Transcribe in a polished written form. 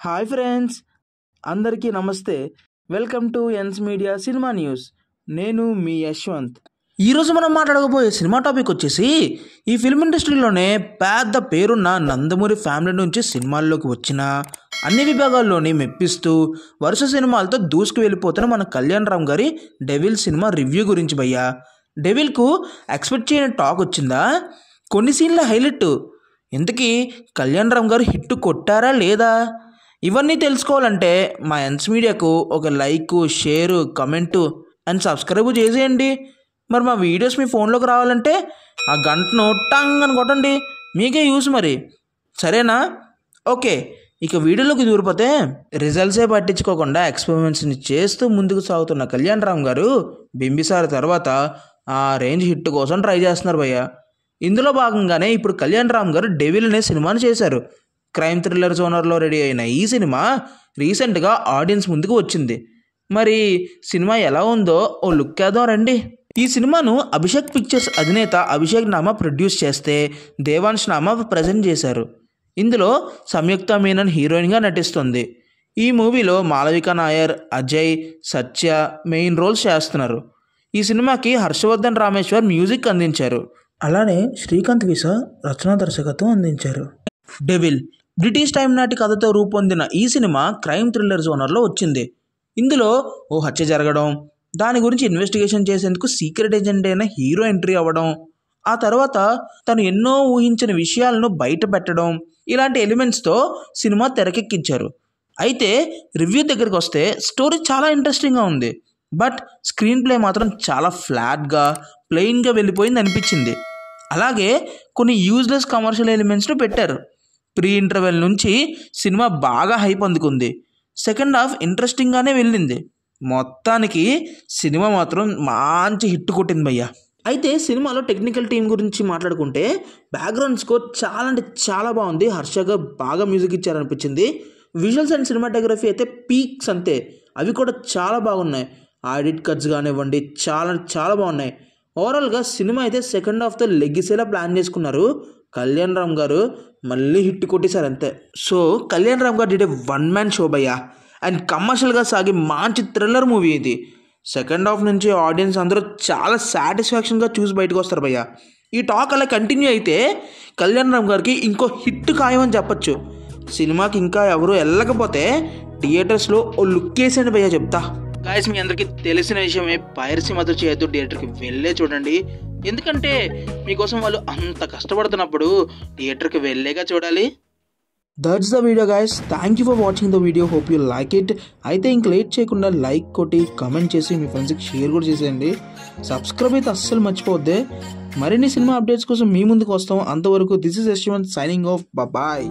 Hi friends, అందరికీ నమస్తే. Welcome to NS media cinema news. నేను మీ యశ్వంత్. ఈరోజు మనం మాట్లాడకపోయే సినిమా టాపిక్ వచ్చేసి, ఈ ఫిల్మ్ ఇండస్ట్రీలోనే పెద్ద పేరున్న నందమూరి ఫ్యామిలీ నుంచి సినిమాల్లోకి వచ్చిన అన్ని విభాగాల్లోని మెప్పిస్తూ వరుస సినిమాలతో దూసుకు వెళ్ళిపోతున్న మన కళ్యాణ్ రామ్ గారి డెవిల్ సినిమా రివ్యూ గురించి భయ్యా. డెవిల్కు ఎక్స్పెక్ట్ చేయని టాక్ వచ్చిందా? కొన్ని సీన్ల హైలైట్. ఇంతకీ కళ్యాణ్ రామ్ గారు హిట్ కొట్టారా లేదా? ఇవన్నీ తెలుసుకోవాలంటే మా ఎన్స్ మీడియాకు ఒక like, share, comment and subscribe చేసేయండి. మరి మా వీడియోస్ మీ ఫోన్లోకి రావాలంటే ఆ గంటను టంగ్ అని కొట్టండి, మీకే యూస్ మరి. సరేనా? ఓకే, ఇక వీడియోలోకి దూరిపోతే, రిజల్ట్సే పట్టించుకోకుండా ఎక్స్పెరిమెంట్స్ని చేస్తూ ముందుకు సాగుతున్న కళ్యాణ్ రామ్ గారు బింబిసార తర్వాత ఆ రేంజ్ హిట్ కోసం ట్రై చేస్తున్నారు భయ్య. ఇందులో భాగంగానే ఇప్పుడు కళ్యాణ్ రామ్ గారు డెవిల్ అనే సినిమాని చేశారు. క్రైమ్ థ్రిల్లర్ జోనర్లో రెడీ అయిన ఈ సినిమా రీసెంట్గా ఆడియన్స్ ముందుకు వచ్చింది. మరి సినిమా ఎలా ఉందో ఓ లుక్ వేద్దాం రండి. ఈ సినిమాను అభిషేక్ పిక్చర్స్ అధినేత అభిషేక్ నామా ప్రొడ్యూస్ చేస్తే దేవాంశ్ నామా ప్రజెంట్ చేశారు. ఇందులో సంయుక్త మీనన్ హీరోయిన్గా నటిస్తుంది. ఈ మూవీలో మాళవిక నాయర్, అజయ్, సత్య మెయిన్ రోల్స్ చేస్తున్నారు. ఈ సినిమాకి హర్షవర్ధన్ రామేశ్వర్ మ్యూజిక్ అందించారు. అలానే శ్రీకాంత్ విసా రచనా దర్శకత్వం అందించారు. డెవిల్ బ్రిటిష్ టైం నాటి కథతో రూపొందిన ఈ సినిమా క్రైమ్ థ్రిల్లర్ జోనర్లో వచ్చింది. ఇందులో ఓ హత్య జరగడం, దాని గురించి ఇన్వెస్టిగేషన్ చేసేందుకు సీక్రెట్ ఏజెంట్ అయిన హీరో ఎంట్రీ అవ్వడం, ఆ తర్వాత తను ఎన్నో ఊహించిన విషయాలను బయట పెట్టడం, ఇలాంటి ఎలిమెంట్స్తో సినిమా తెరకెక్కించారు. అయితే రివ్యూ దగ్గరికి వస్తే స్టోరీ చాలా ఇంట్రెస్టింగ్గా ఉంది, బట్ స్క్రీన్ ప్లే మాత్రం చాలా ఫ్లాట్గా, ప్లెయిన్గా వెళ్ళిపోయింది అనిపించింది. అలాగే కొన్ని యూజ్లెస్ కమర్షియల్ ఎలిమెంట్స్ను పెట్టారు. ప్రీ ఇంటర్వెల్ నుంచి సినిమా బాగా హైప్ అందుకుంది. సెకండ్ హాఫ్ ఇంట్రెస్టింగ్గానే వెళ్ళింది. మొత్తానికి సినిమా మాత్రం మంచి హిట్ కొట్టింది భయ్య. అయితే సినిమాలో టెక్నికల్ టీం గురించి మాట్లాడుకుంటే బ్యాక్గ్రౌండ్ స్కోర్ చాలా అంటే చాలా బాగుంది. హర్షగా బాగా మ్యూజిక్ ఇచ్చారనిపించింది. విజువల్స్ అండ్ సినిమాటోగ్రఫీ అయితే పీక్స్ అంతే, అవి కూడా చాలా బాగున్నాయి. ఆడిట్ కట్స్ కానివ్వండి చాలా చాలా బాగున్నాయి. ఓవరాల్గా సినిమా అయితే సెకండ్ హాఫ్తో లెగ్గిసేలా ప్లాన్ చేసుకున్నారు. కళ్యాణ్ రామ్ గారు మళ్ళీ హిట్ కొట్టేశారు అంతే. సో కళ్యాణ్ రామ్ గారు డిడే వన్ మ్యాన్ షో భయ్య, అండ్ కమర్షియల్గా సాగే మంచి థ్రిల్లర్ మూవీ ఇది. సెకండ్ హాఫ్ నుంచి ఆడియన్స్ అందరూ చాలా సాటిస్ఫాక్షన్గా చూసి బయటకు వస్తారు భయ్య. ఈ టాక్ అలా కంటిన్యూ అయితే కళ్యాణ్ రామ్ గారికి ఇంకో హిట్ ఖాయమని చెప్పచ్చు. సినిమాకి ఇంకా ఎవరు వెళ్ళకపోతే థియేటర్స్లో ఓ లుక్ వేసేయండి భయ్య చెప్తా. గాయస్, మీ అందరికీ తెలిసిన విషయమే, పైరసీ మాత్రం చేయొద్దు, థియేటర్కి వెళ్ళే చూడండి. ఎందుకంటే మీకోసం వాళ్ళు అంత కష్టపడుతున్నప్పుడు థియేటర్కి వెళ్ళేగా చూడాలి. That's the video guys. Thank you for watching the video. Hope you like it. అయితే ఇంక లేట్ చేయకుండా లైక్ కొట్టి కామెంట్ చేసి మీ ఫ్రెండ్స్కి షేర్ కూడా చేసేయండి. సబ్స్క్రైబ్ అయితే అస్సలు మర్చిపోద్దే. మరిన్ని సినిమా అప్డేట్స్ కోసం మీ ముందుకు వస్తాం. అంతవరకు this is Yashwant signing off. Bye.